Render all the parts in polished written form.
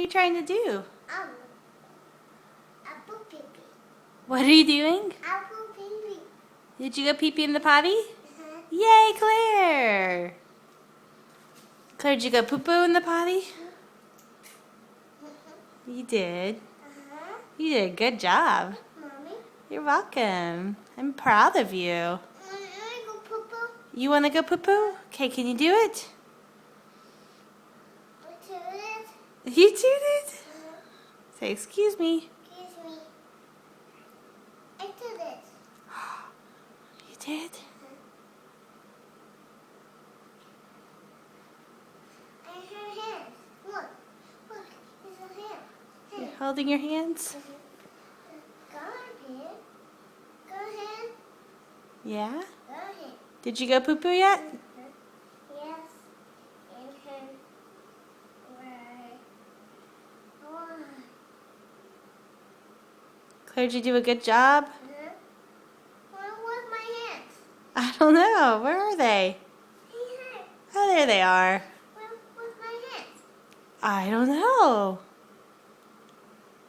trying to do? Apple pee-pee. What are you doing? Apple pee-pee. Did you go pee-pee in the potty? Uh-huh. Yay, Claire! Claire, did you go poo-poo in the potty? You did. Uh-huh. You did a good job. Mommy, You're welcome. I'm proud of you. I go poo-poo. You want to go poo-poo? Okay, can you do it? What is it? You did it? Uh-huh. Say, excuse me. Excuse me. I did it. You did? And her hands. Look. Look. It's her hand. You're holding your hands? Go ahead. Go ahead. Yeah? Go ahead. Did you go poo-poo yet? Yes. And her. Right. Oh. Claire, did you do a good job? Uh-huh. Where's my hands? I don't know. Where are they? Here. Oh, there they are. Where's my hands? I don't know.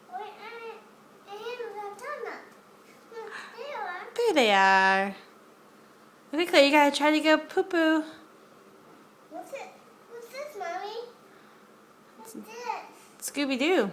Where are the hands are done up? There you are. There they are. Okay, Claire, you gotta try to go poo-poo. What's it? What's this, Mommy? What's this? Scooby-Doo.